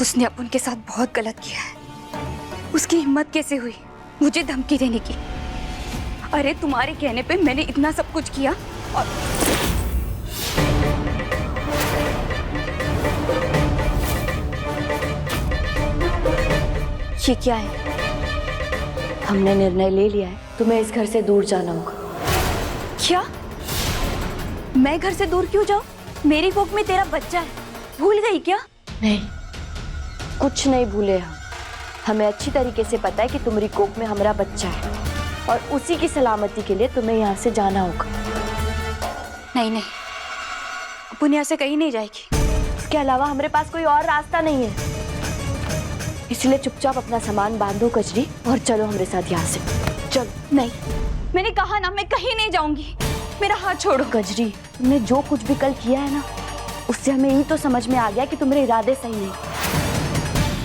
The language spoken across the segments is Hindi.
उसने अपन के साथ बहुत गलत किया है। उसकी हिम्मत कैसे हुई मुझे धमकी देने की? अरे तुम्हारे कहने पे मैंने इतना सब कुछ किया और ये क्या है? हमने निर्णय ले लिया है, तुम्हें इस घर से दूर जाना होगा। क्या? मैं घर से दूर क्यों जाऊं? मेरी कोख में तेरा बच्चा है, भूल गई क्या? नहीं, कुछ नहीं भूले हम। हमें अच्छी तरीके से पता है कि तुम्हारी कोख में हमारा बच्चा है और उसी की सलामती के लिए तुम्हें यहाँ से जाना होगा। नहीं नहीं, अपन यहाँ से कहीं नहीं जाएगी। इसके अलावा हमारे पास कोई और रास्ता नहीं है, इसलिए चुपचाप अपना सामान बांधो कजरी और चलो हमारे साथ यहाँ से। चलो। नहीं, मैंने कहा ना मैं कहीं नहीं जाऊंगी। मेरा हाथ छोड़ो। कजरी, तुमने जो कुछ भी कल किया है ना, उससे हमें यही तो समझ में आ गया कि तुम्हारे इरादे सही नहीं,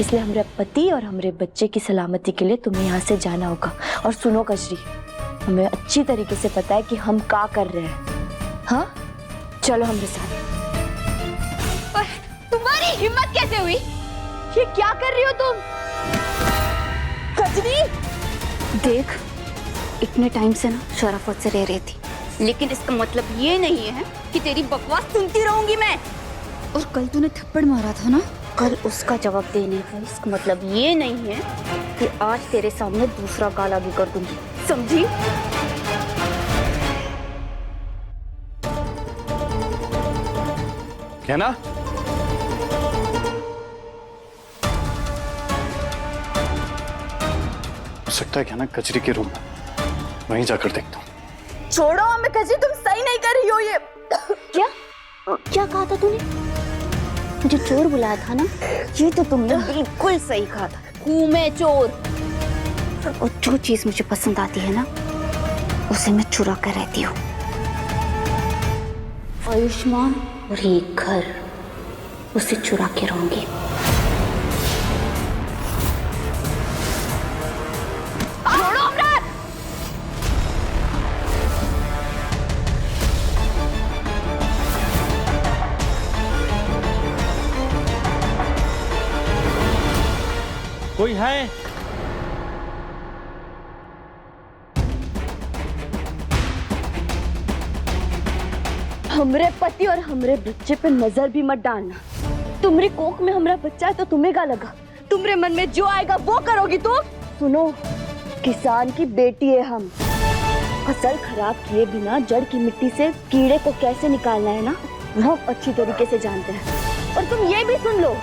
इसलिए हमारे पति और हमारे बच्चे की सलामती के लिए तुम्हें यहाँ से जाना होगा। और सुनो कजरी, हमें अच्छी तरीके से पता है कि हम क्या कर रहे हैं। हाँ, चलो हमारे साथ। और तुम्हारी हिम्मत कैसे हुई? ये क्या कर रही हो तुम? कजरी, देख, इतने टाइम से ना शराफत से रह रही थी, लेकिन इसका मतलब ये नहीं है कि तेरी बकवास सुनती रहूंगी मैं। और कल तूने थप्पड़ मारा था ना, कल उसका जवाब देने का इसका मतलब ये नहीं है कि आज तेरे सामने दूसरा गाल आगे कर दूंगी, समझी? क्या ना? हो सकता है क्या ना कचरी के रूम में, वहीं जाकर देखता हूँ। छोड़ो हमें कजरी, तुम सही नहीं कर रही हो ये। क्या क्या कहा था तूने? मुझे चोर बुलाया था ना? ये तो तुमने बिल्कुल सही कहा था, घूमे चोर। और जो चीज मुझे पसंद आती है ना, उसे मैं चुरा कर रहती हूँ। आयुष्मान और ये घर, उसे चुरा के रहूंगी। कोई है? हमरे पति और हमरे बच्चे पे नजर भी मत डालना। तुम्हारी कोख में हमारा बच्चा है तो तुम्हें क्या लगा? तुम्हारे मन में जो आएगा वो करोगी तुम। सुनो, किसान की बेटी है हम। फसल खराब किए बिना जड़ की मिट्टी से कीड़े को कैसे निकालना है ना, वो अच्छी तरीके से जानते हैं। और तुम ये भी सुन लो,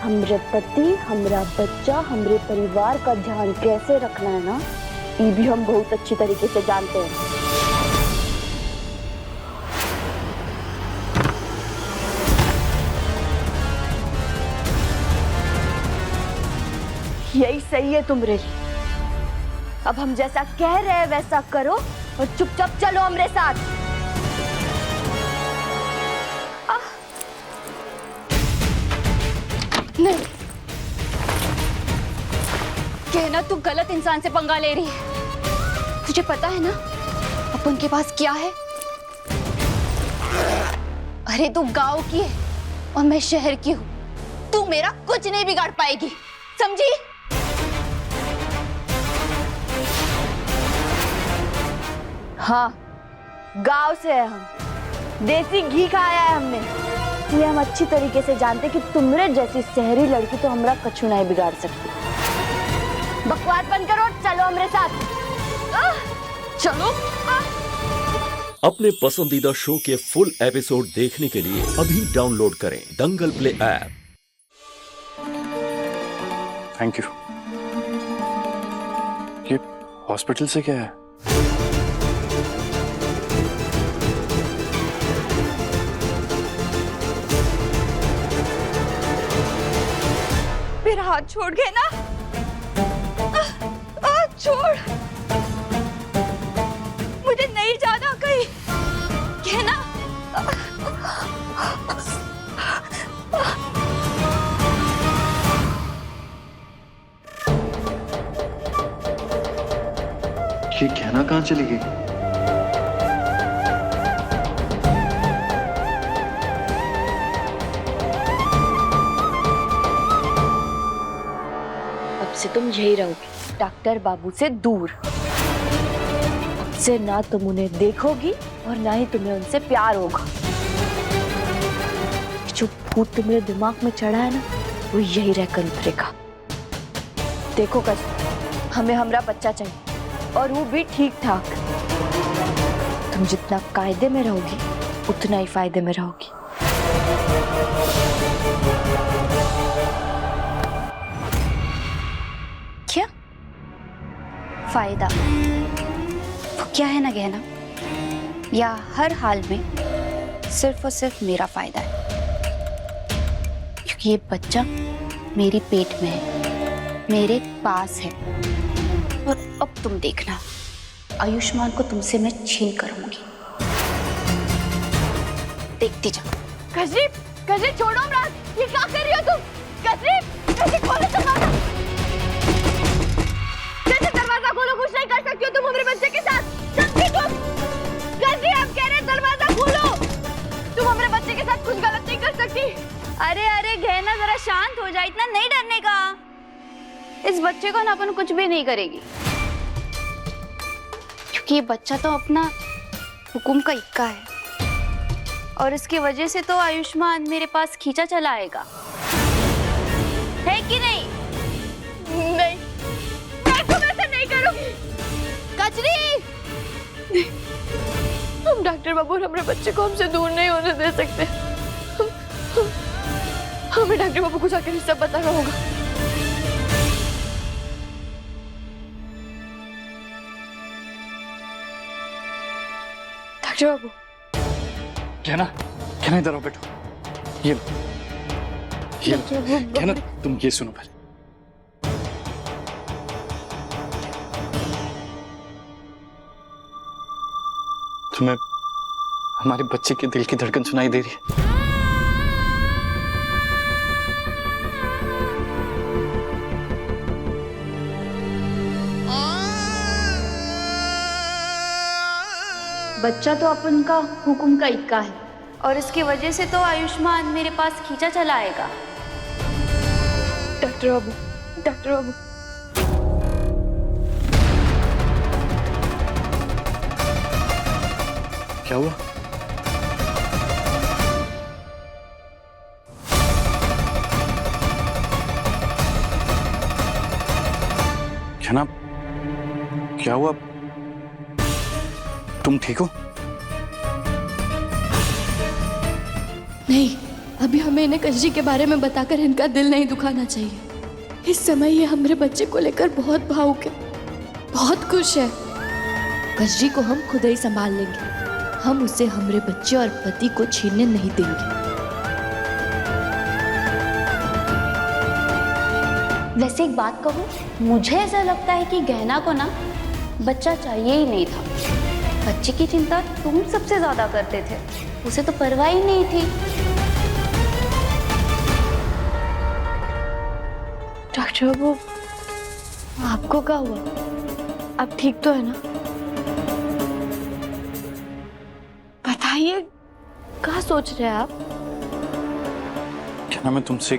हमरे पति, हमरा बच्चा, हमरे परिवार का ध्यान कैसे रखना है ना, ये भी हम बहुत अच्छी तरीके से जानते हैं। यही सही है तुम्हारे लिए। अब हम जैसा कह रहे हैं वैसा करो और चुपचाप चलो हमारे साथ। नहीं, कहना तू गलत इंसान से पंगा ले रही है। तुझे पता है ना अपन के पास क्या है? अरे तू गांव की है और मैं शहर की हूँ। तू मेरा कुछ नहीं बिगाड़ पाएगी, समझी? हाँ, गांव से है हम, देसी घी खाया है हमने, इसलिए हम अच्छी तरीके से जानते कि तुम्हारे जैसी शहरी लड़की तो हमारा कछु नहीं बिगाड़ सकती। बकवास बंद करो, चलो हमारे साथ। चलो। अपने पसंदीदा शो के फुल एपिसोड देखने के लिए अभी डाउनलोड करें दंगल प्ले ऐप। Thank you. ये हॉस्पिटल से क्या है? मेरा हाथ छोड़ गए ना? छोड़, मुझे नहीं जाना कहीं, कहना। ये गहना कहाँ चली गई? अब से तुम यही रहोगी, डॉक्टर बाबू से दूर। अब से ना तुम उन्हें देखोगी और ना ही तुम्हें उनसे प्यार होगा। जो भूत तुम्हारे दिमाग में चढ़ा है ना, वो यही रहकर उतरेगा। देखो कस, हमें हमारा बच्चा चाहिए और वो भी ठीक ठाक। तुम जितना कायदे में रहोगी उतना ही फायदे में रहोगी। क्या फायदा? वो क्या है ना गहना, या हर हाल में सिर्फ और सिर्फ मेरा फायदा है, क्योंकि ये बच्चा मेरी पेट में है, मेरे पास है। और अब तुम देखना, आयुष्मान को तुमसे मैं छीन कर रहूंगी। देखती जा। कजरी, कजरी छोड़ो अमराज, ये क्या कर रही हो तुम? कजरी, कजरी खोलो दरवाजा। कजरी दरवाजा खोलो, कुछ नहीं कर सकती हो तुम हमारे बच्चे के साथ। समझी तुम? कजरी हम कह रहे हैं दरवाजा खोलो। तुम हमारे बच्चे के साथ कुछ गलत नहीं कर सकती। अरे अरे गहना, जरा शांत हो जा, इतना नहीं डरने का। इस बच्चे को ना अपन कुछ भी नहीं करेगी, क्योंकि ये बच्चा तो अपना हुकुम का इक्का है, और इसकी वजह से तो आयुष्मान मेरे पास खींचा चला आएगा, है कि नहीं? नहीं, मैं तुम ऐसा नहीं करूंगी। कजरी, हम डॉक्टर बाबू और हमारे बच्चे को हमसे दूर नहीं होने दे सकते। हमें डॉक्टर बाबू को जाकर सब बताना होगा। डॉक्टर बाबू, गहना, गहना इधर आओ, बैठो। ये गहना, तुम ये सुनो पहले। तुम्हें हमारे बच्चे के दिल की धड़कन सुनाई दे रही है? बच्चा तो अपन का हुकुम का इक्का है, और इसकी वजह से तो आयुष्मान मेरे पास खींचा चला आएगा। डॉक्टर बाबू, डॉक्टर बाबू, क्या हुआ? गहना, क्या हुआ? तुम ठीक हो? नहीं, अभी हमें इन्हें कजरी के बारे में बताकर इनका दिल नहीं दुखाना चाहिए। इस समय ये हमारे बच्चे को लेकर बहुत भावुक है, बहुत खुश है। कजरी को हम खुद ही संभाल लेंगे। हम उसे हमारे बच्चे और पति को छीनने नहीं देंगे। वैसे एक बात कहूँ, मुझे ऐसा लगता है कि गहना को ना बच्चा चाहिए ही नहीं था। बच्चे की चिंता तुम सबसे ज्यादा करते थे, उसे तो परवाह ही नहीं थी। डॉक्टर बाबू, आपको क्या हुआ? आप ठीक तो है ना? बताइए, क्या सोच रहे हैं आप? क्या मैं तुमसे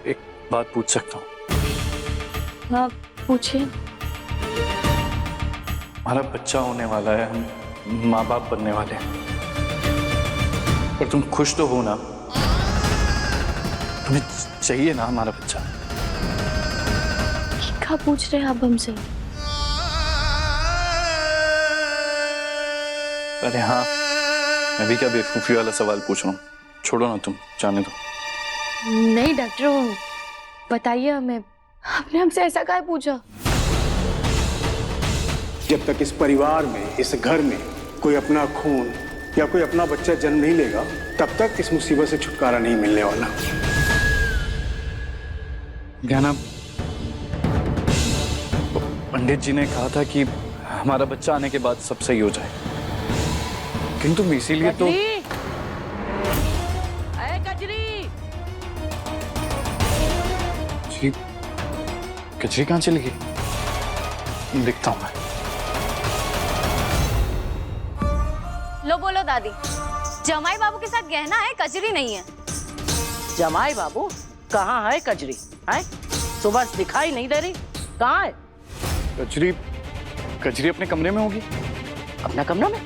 एक बात पूछ सकता हूँ? हाँ, पूछिए। हमारा बच्चा होने वाला है, हम माँ बाप बनने वाले हैं, पर तुम खुश तो हो ना? तुम्हें चाहिए ना हमारा बच्चा? क्या पूछ रहे हैं आप हमसे? अरे हाँ, मैं भी क्या बेवकूफी वाला सवाल पूछ रहा हूँ। छोड़ो ना, तुम जाने दो। नहीं डॉक्टर बाबू, बताइए हमें, आपने हमसे ऐसा क्या पूछा? जब तक इस परिवार में, इस घर में कोई अपना खून या कोई अपना बच्चा जन्म नहीं लेगा, तब तक इस मुसीबत से छुटकारा नहीं मिलने वाला। गहना, पंडित जी ने कहा था कि हमारा बच्चा आने के बाद सब सही हो जाए, किंतु इसीलिए तो जी, कचरी कहाँ चली गई? दिखता हूँ मैं। लो बोलो दादी, जमाई बाबू के साथ गहना है, कजरी नहीं है। जमाई बाबू कहाँ है कजरी? है सुबह से दिखाई नहीं दे रही, कहाँ है? कजरी कजरी अपने कमरे में होगी। अपना कमरा में?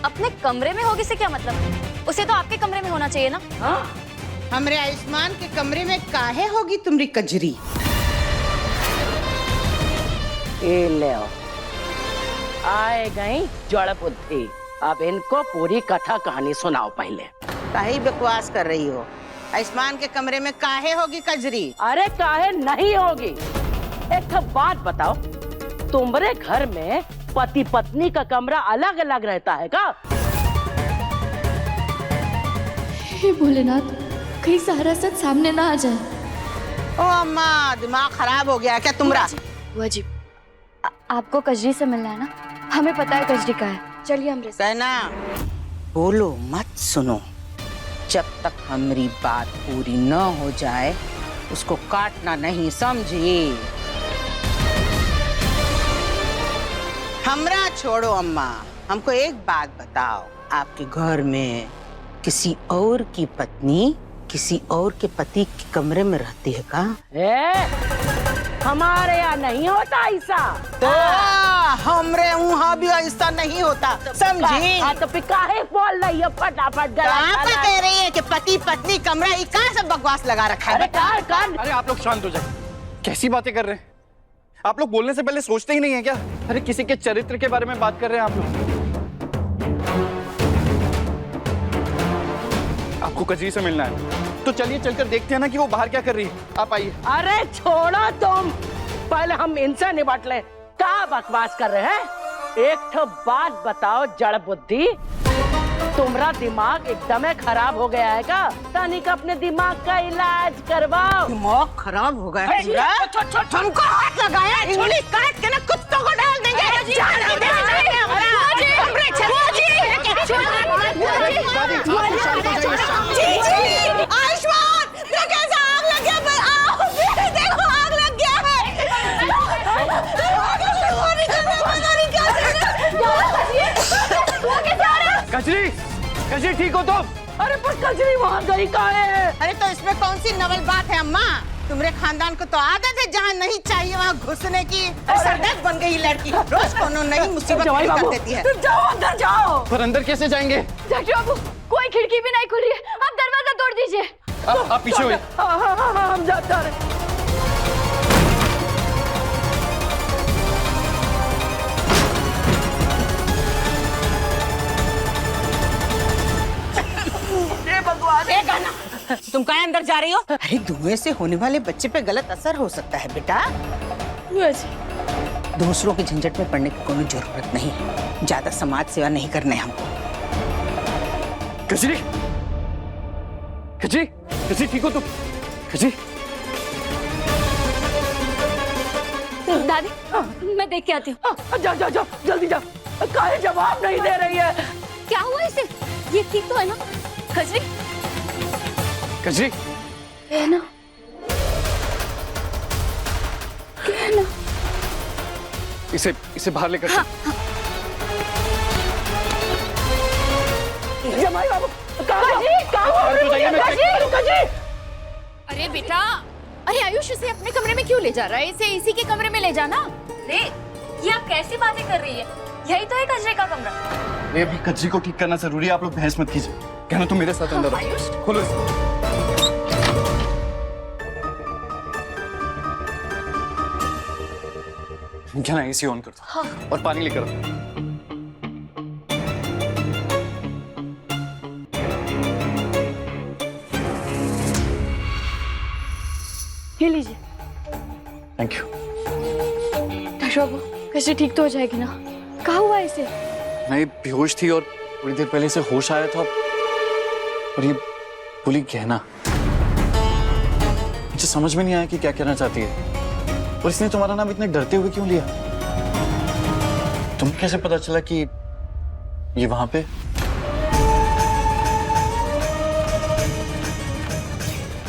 अपने कमरे में होगी से क्या मतलब? उसे तो आपके कमरे में होना चाहिए ना। हाँ हमरे आयुष्मान के कमरे में काहे होगी तुम्हारी कजरी? ए ले आए गई जड़ बुद्धि। अब इनको पूरी कथा कहानी सुनाओ पहले। काहे बकवास कर रही हो? आयुष्मान के कमरे में काहे होगी कजरी? अरे काहे नहीं होगी? एक तो बात बताओ, तुम्हारे घर में पति पत्नी का कमरा अलग अलग रहता है का? हे भोलेनाथ, कहीं सारा सच सामने ना आ जाए। ओ अम्मा, दिमाग खराब हो गया क्या तुम्हारा? बुआ जी, आपको कजरी से मिलना है ना? हमें पता है कजरी का है। चलिए हमरे साथ। कहना बोलो मत, सुनो। जब तक हमारी बात पूरी न हो जाए उसको काटना नहीं, समझी? हमरा छोड़ो अम्मा, हमको एक बात बताओ, आपके घर में किसी और की पत्नी किसी और के पति के कमरे में रहती है का? हमारे यहाँ नहीं होता ऐसा। हमरे वहाँ भी ऐसा नहीं होता, समझी? हाँ तो फिर काहे बोल रही है फटाफट? कहाँ पे कह रही है कि पति पत्नी कमरा, ये कहाँ सब बकवास लगा रखा है? अरे कान अरे आप लोग शांत हो जाए। कैसी बातें कर रहे हैं आप लोग? बोलने से पहले सोचते ही नहीं है क्या? अरे किसी के चरित्र के बारे में बात कर रहे हैं आप लोग। आपको कजरी से मिलना है तो चलिए चलकर देखते हैं ना कि वो बाहर क्या कर रही है। आप आइए। अरे छोड़ो तुम, पहले हम इनसे निपट ले। क्या बकवास कर रहे हैं? एक तो बात बताओ जड़ बुद्धि, तुम्हारा दिमाग एकदम खराब हो गया है का? तनिक अपने दिमाग का इलाज करवाओ। दिमाग खराब हो गया है पूरा? हमको हाथ लगाया, उंगली काट के ना कुत्तों को डाल देंगे। आयुष्मान, कैसा आग लग गया? आओ, देखो आग लग गया है। कजरी कजरी ठीक हो तुम? अरे पर कजरी वहाँ गई कहाँ है? अरे तो इसमें कौन सी नवल बात है अम्मा? तुम्हारे खानदान को तो आदत है जहाँ नहीं चाहिए वहाँ घुसने की। सरदर्द बन गई लड़की, रोज कोनो नई मुसीबत खड़ी कर देती है। तुम जाओ अंदर जाओ। पर अंदर कैसे जाएंगे? डॉक्टर बाबू, कोई खिड़की भी नहीं खुल रही है, आप दरवाजा तोड़ दीजिए। आप पीछे हुए। हाँ, हम जाते हैं। तुम कहाँ अंदर जा रही हो? अरे धुएं से होने वाले बच्चे पे गलत असर हो सकता है बेटा। दूसरों के झंझट में पड़ने की कोई जरूरत नहीं है। ज्यादा समाज सेवा नहीं करना है हमको। कजरी कजरी कजरी ठीक हो तुम? कजरी दादी, मैं देख के आती हूँ। जा जा जा जल्दी जा। काहे जवाब नहीं दे रही है? क्या हुआ इसे? ये ठीक तो है ना? कजरी कजरी है ना? इसे बाहर लेकर जमाई बाबू कहाँ? अरे बेटा, अरे आयुष इसे अपने कमरे में क्यों ले जा रहा है? इसे इसी के कमरे में ले जाना। रे, ये आप कैसी बातें कर रही है? यही तो है कजरे का कमरा। ये भी कजरी को ठीक करना जरूरी है। आप लोग बहस मत कीजिए। कहना तुम मेरे साथ अंदर आओ। खोलो इसे। क्या ना एसी ऑन कर दो। हाँ। और पानी लेकर आओ। ये लीजिए। Thank you. डॉक्टर बाबू, कैसे ठीक तो हो जाएगी ना? कहाँ हुआ इसे? मैं बेहोश थी और थोड़ी देर पहले से होश आया था और ये बोली गहना। मुझे समझ में नहीं आया कि क्या कहना चाहती है। और इसने तुम्हारा नाम इतने डरते हुए क्यों लिया? तुम्हें कैसे पता चला कि ये वहां पे?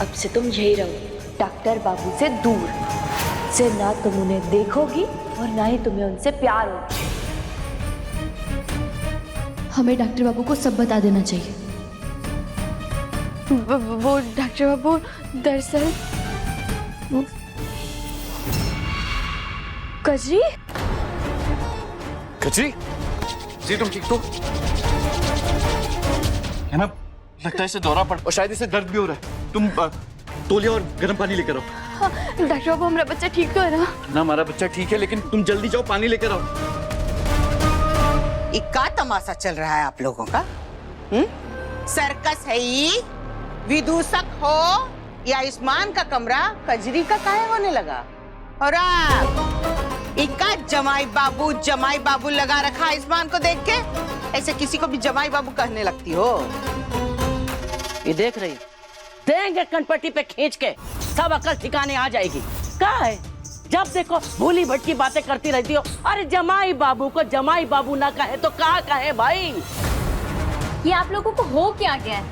अब से तुम यही रहो, डॉक्टर बाबू से दूर। से ना तुम उन्हें देखोगी और ना ही तुम्हें उनसे प्यार होगा। हमें डॉक्टर बाबू को सब बता देना चाहिए। वो डॉक्टर बाबू दरअसल कजरी, कचरी जी, तुम ठीक तो? है ना, लगता है इसे दौरा पड़ और शायद इसे दर्द भी हो रहा है। तुम तौलिया और गर्म पानी लेकर आओ। हाँ, डॉक्टर बाबू हमारा बच्चा ठीक तो है ना? ना हमारा बच्चा ठीक है, लेकिन तुम जल्दी जाओ, पानी लेकर आओ। ये क्या तमाशा चल रहा है आप लोगों का? सर्कस है ये? विदूषक हो या आयुष्मान का कमरा कजरी का काहे होने लगा? और आप इक्का जमाई बाबू लगा रखा आयुष्मान को देख के, ऐसे किसी को भी जमाई बाबू कहने लगती हो? ये देख रही, देंगे कनपट्टी पे खींच के, सब अकल ठिकाने आ जाएगी। क्या है, जब देखो भूली भटकी बातें करती रहती हो। अरे जमाई बाबू को जमाई बाबू ना कहे तो क्या कहे भाई? ये आप लोगों को हो क्या गया है?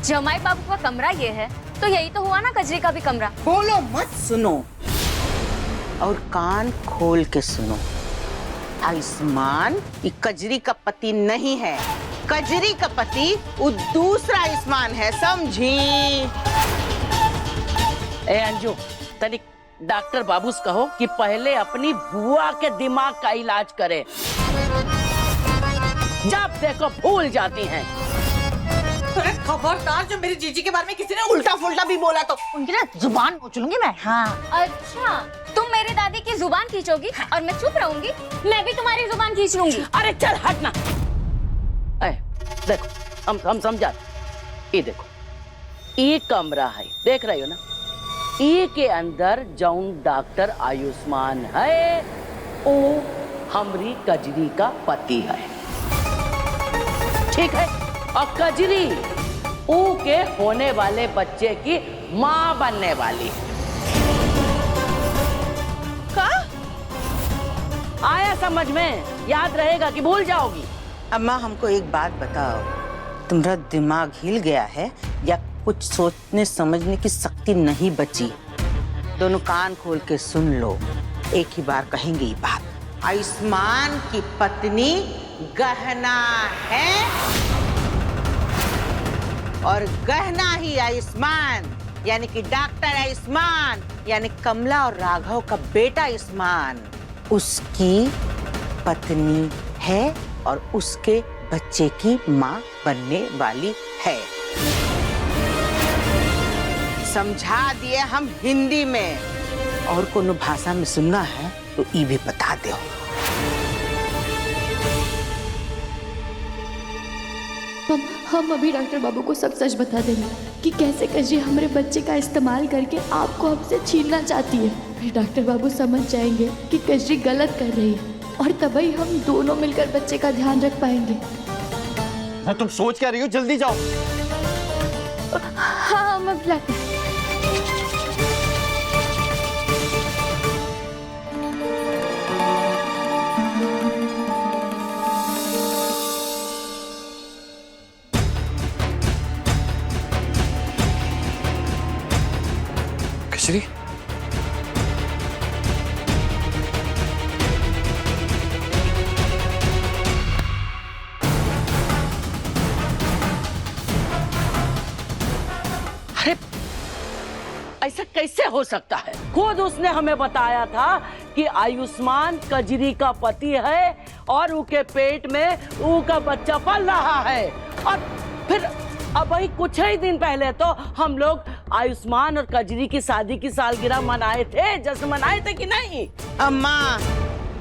जमाई बाबू का कमरा ये है, तो यही तो हुआ ना कजरी का भी कमरा। बोलो मत, सुनो और कान खोल के सुनो। आयुष्मान ये कजरी का पति नहीं है। कजरी का पति वो दूसरा आयुष्मान है, समझी? ए अंजू, तनिक डॉक्टर बाबू से कहो कि पहले अपनी बुआ के दिमाग का इलाज करे। जब देखो भूल जाती हैं। खबरदार, जो मेरी जीजी के बारे में किसी ने उल्टा फुल्टा भी बोला तो उनकी ना जुबान उछलूंगी मैं। हाँ। अच्छा, तुम मेरी दादी की जुबान खींचोगी और मैं चुप रहूंगी? मैं भी तुम्हारी जुबान खींच लूंगी। अरे चल हटना। देखो, हम समझा। ये देखो, ये कमरा है, देख रही हो ना? ये के अंदर जौन डॉक्टर आयुष्मान है, वो हमरी कजरी का पति है, ठीक है? और कजरी ऊ के होने वाले बच्चे की माँ बनने वाली। का? आया समझ में? याद रहेगा कि भूल जाओगी? अम्मा, हमको एक बात बताओ, तुम्हारा दिमाग हिल गया है या कुछ सोचने समझने की शक्ति नहीं बची? दोनों कान खोल के सुन लो, एक ही बार कहेंगे ये बात। आयुष्मान की पत्नी गहना है और गहना ही आयुष्मान, यानी कि डॉक्टर आयुष्मान, यानी कमला और राघव का बेटा आयुष्मान उसकी पत्नी है और उसके बच्चे की माँ बनने वाली है। समझा दिए हम हिंदी में, और कोनो भाषा में सुनना है तो ये भी बता दो। हम अभी डॉक्टर बाबू को सब सच बता देंगे कि कैसे कजरी हमारे बच्चे का इस्तेमाल करके आपको हमसे छीनना चाहती है। फिर डॉक्टर बाबू समझ जाएंगे कि कजरी गलत कर रही है और तभी हम दोनों मिलकर बच्चे का ध्यान रख पाएंगे। हाँ, तुम सोच क्या रही हो? जल्दी जाओ। हाँ, मैं बुलाती हूँ। कचरी, अरे ऐसा कैसे हो सकता है? खुद उसने हमें बताया था कि आयुष्मान कजरी का पति है और उसके पेट में उसका बच्चा पल रहा है। और फिर अब वही कुछ ही दिन पहले तो हम लोग आयुष्मान और कजरी की शादी की सालगिरह मनाए थे। जश्न मनाए थे कि नहीं? अम्मा,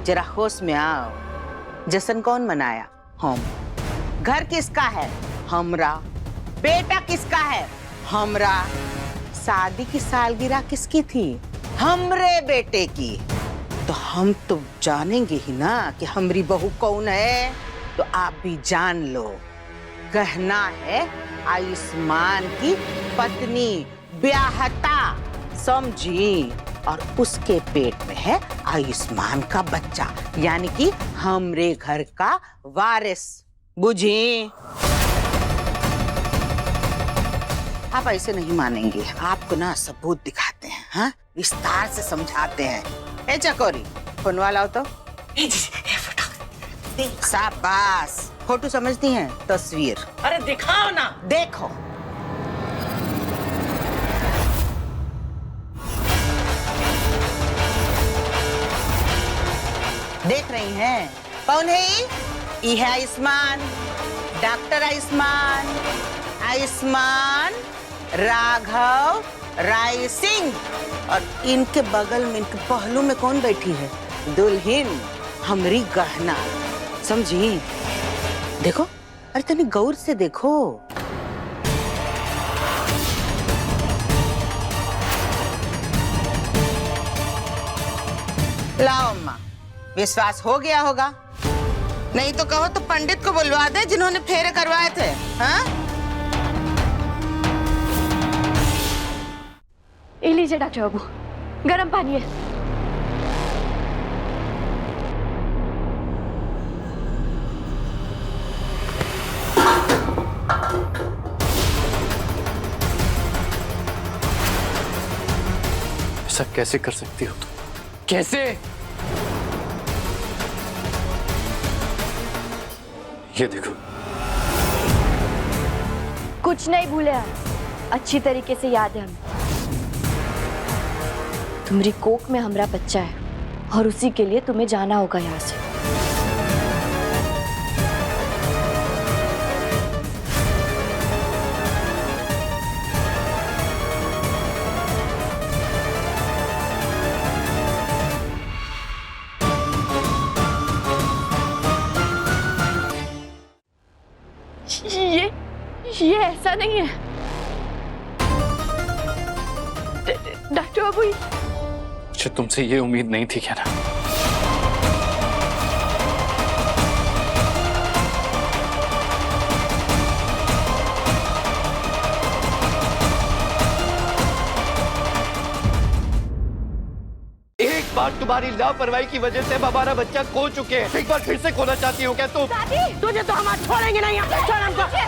जरा होश में आओ। जश्न कौन मनाया? हम। घर किसका है? हमरा। बेटा किसका है? हमरा। शादी की सालगिरह किसकी थी? हमरे बेटे की। तो हम तो जानेंगे ही ना कि हमारी बहू कौन है। तो आप भी जान लो, गहना है आयुष्मान की पत्नी, ब्याहता, समझी? और उसके पेट में है आयुष्मान का बच्चा, यानी कि हमरे घर का वारिस, बुझी? आप ऐसे नहीं मानेंगे, आपको ना सबूत दिखाते हैं, हाँ विस्तार से समझाते हैं। ए चकोरी, फोन वाला हो तो शाबाश। फोटो समझती हैं? तस्वीर। अरे दिखाओ ना। देखो, देख रही हैं? कौन है ये है आयुष्मान, डॉक्टर आयुष्मान, आयुष्मान राघव राय सिंह। और इनके बगल में, इनके पहलू में कौन बैठी है? दुल्हन हमरी गहना, समझी? देखो, अरे तनी गौर से देखो। लाओ अम्मा, विश्वास हो गया होगा। नहीं तो कहो तो पंडित को बुलवा दे जिन्होंने फेरे करवाए थे। हाँ? ये लीजिए डॉक्टर बाबू, गर्म पानी है। ऐसा कैसे कर सकती हो तुम? कैसे? ये देखो, कुछ नहीं भूले हम, अच्छी तरीके से याद है हमें। तुम्हारी कोख में हमारा बच्चा है और उसी के लिए तुम्हें जाना होगा यहाँ से। ये ऐसा नहीं है डॉक्टर बाबू। मुझे तुमसे ये उम्मीद नहीं थी क्या ना? एक बार तुम्हारी लापरवाही की वजह से हम हमारा बच्चा खो चुके हैं, एक बार फिर से खोना चाहती हो क्या तुम? तुझे तो हम आज छोड़ेंगे नहीं। छोड़ हमको।